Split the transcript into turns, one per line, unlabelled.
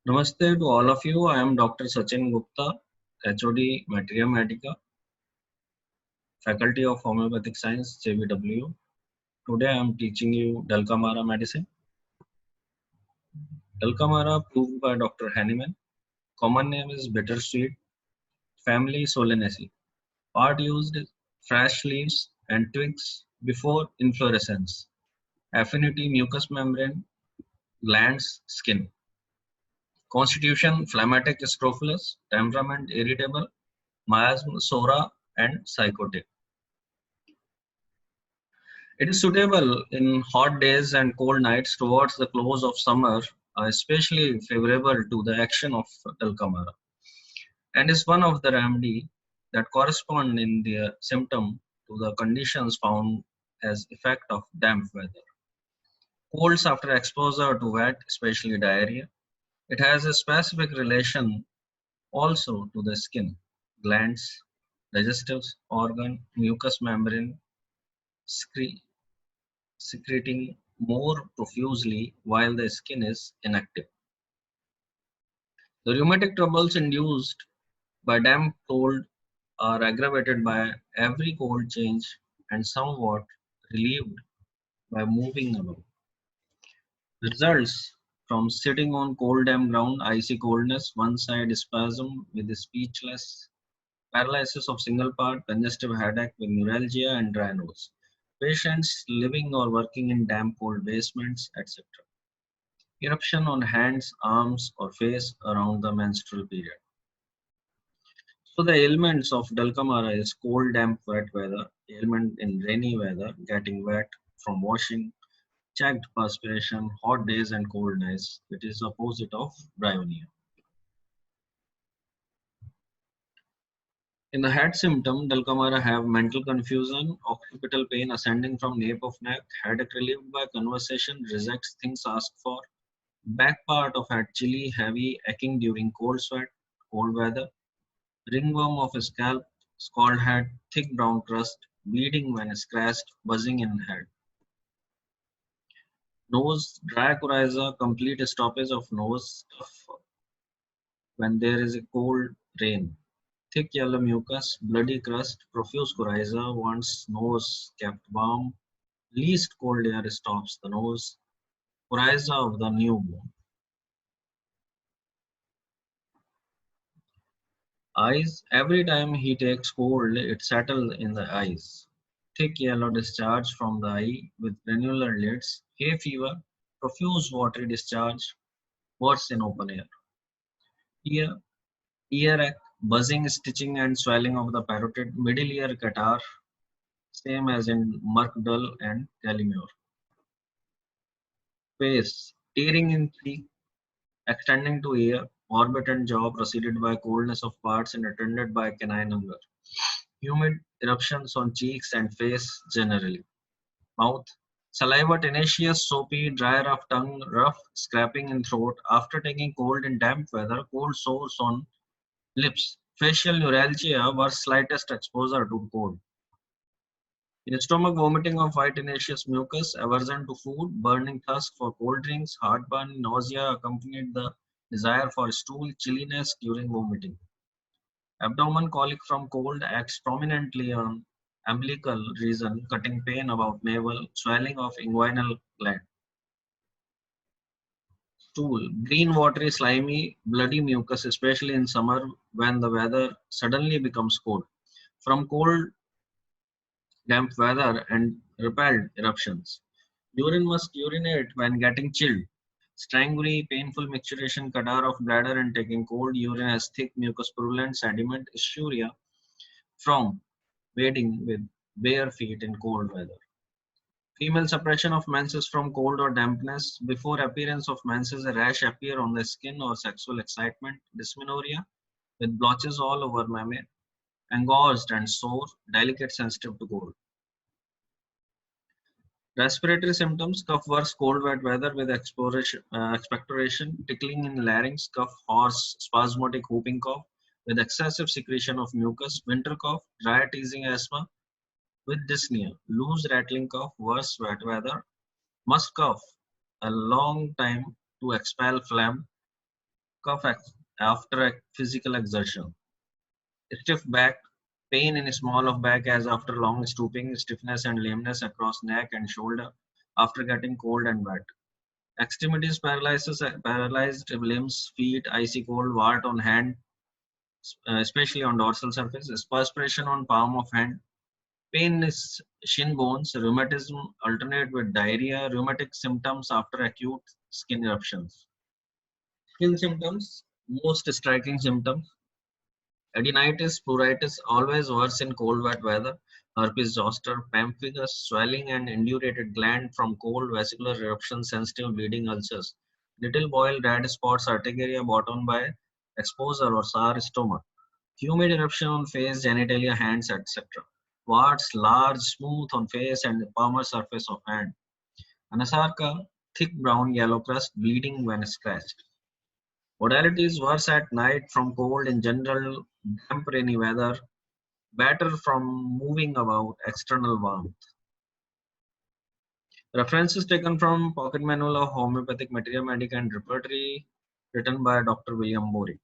Namaste to all of you. I am Dr. Sachin Gupta, HOD Materia Medica, Faculty of Homeopathic Science, JVW. Today I am teaching you Dulcamara medicine. Dulcamara proved by Dr. Hahnemann. Common name is bittersweet, family Solanaceae. Part used is fresh leaves and twigs before inflorescence. Affinity mucous membrane, glands, skin. Constitution phlegmatic scrofulous, temperament irritable, miasm, sora, and psychotic. It is suitable in hot days and cold nights towards the close of summer, especially favorable to the action of Dulcamara, and is one of the remedy that correspond in the symptom to the conditions found as effect of damp weather. Colds after exposure to wet, especially diarrhea. It has a specific relation also to the skin, glands, digestive organ, mucous membrane, secreting more profusely while the skin is inactive. The rheumatic troubles induced by damp cold are aggravated by every cold change and somewhat relieved by moving about. Results from sitting on cold damp ground, icy coldness, one side spasm with speechless, paralysis of single part, congestive headache with neuralgia and dry nose. Patients living or working in damp cold basements, etc. Eruption on hands, arms, or face around the menstrual period. So the ailments of Dulcamara is cold, damp, wet weather, ailment in rainy weather, getting wet from washing, checked perspiration, hot days and cold nights. It is opposite of bryonia. In the head symptom, Dulcamara have mental confusion, occipital pain ascending from nape of neck, headache relieved by conversation, rejects things asked for, back part of head chilly, heavy, aching during cold sweat, cold weather, ringworm of scalp, scald head, thick brown crust, bleeding when scratched, buzzing in head. Nose, dry coryza, complete stoppage of nose stuff when there is a cold rain. Thick yellow mucus, bloody crust, profuse coryza, wants nose kept warm, least cold air stops the nose, coryza of the newborn. Eyes, every time he takes cold, it settles in the eyes. Thick yellow discharge from the eye with granular lids, hay fever, profuse watery discharge, worse in open air. Ear, earache, buzzing, stitching, and swelling of the parotid, middle ear catarrh, same as in Merck-Dull and Calimure. Face, tearing in cheek, extending to ear, orbit and jaw, preceded by coldness of parts and attended by canine hunger. Humid eruptions on cheeks and face generally. Mouth, saliva tenacious, soapy, dry, rough tongue, rough, scraping in throat. After taking cold in damp weather, cold sores on lips. Facial neuralgia was slightest exposure to cold. In stomach, vomiting of white tenacious mucus, aversion to food, burning thirst for cold drinks, heartburn, nausea accompanied the desire for stool, chilliness during vomiting. Abdomen colic from cold acts prominently on umbilical region, cutting pain about navel, swelling of inguinal gland. Stool, green, watery, slimy, bloody mucus, especially in summer when the weather suddenly becomes cold. From cold, damp weather and repelled eruptions. Urine must urinate when getting chilled. Strangury, painful micturition, cadar of bladder and taking cold. Urine has thick mucus purulent sediment, ischurria from wading with bare feet in cold weather. Female suppression of menses from cold or dampness. Before appearance of menses, a rash appear on the skin or sexual excitement. Dysmenorrhea with blotches all over mammary, engorged and sore, delicate, sensitive to cold. Respiratory symptoms, cough, worse, cold, wet weather with expectoration, tickling in larynx, cough, hoarse, spasmodic whooping cough with excessive secretion of mucus, winter cough, dry teasing asthma with dyspnea, loose rattling cough, worse, wet weather, must cough a long time to expel phlegm, after physical exertion. Stiff back, pain in small of back as after long stooping, stiffness and lameness across neck and shoulder after getting cold and wet. Extremities paralysis, paralyzed limbs, feet, icy cold, wart on hand, especially on dorsal surface, perspiration on palm of hand, pain is shin bones, rheumatism alternate with diarrhea, rheumatic symptoms after acute skin eruptions. Skin symptoms, most striking symptoms, adenitis, pruritus, always worse in cold wet weather, herpes zoster, pemphigus, swelling and indurated gland from cold vesicular eruption, sensitive bleeding ulcers, little boil, red spots, urticaria brought on by exposure or sour stomach, humid eruption on face, genitalia, hands, etc. Warts, large, smooth on face and palmar surface of hand. Anasarca, thick brown yellow crust, bleeding when scratched. Modalities worse at night from cold in general, damp rainy weather, better from moving about, external warmth. References taken from Pocket Manual of Homeopathic Materia Medica and Repertory written by Dr. William Bory.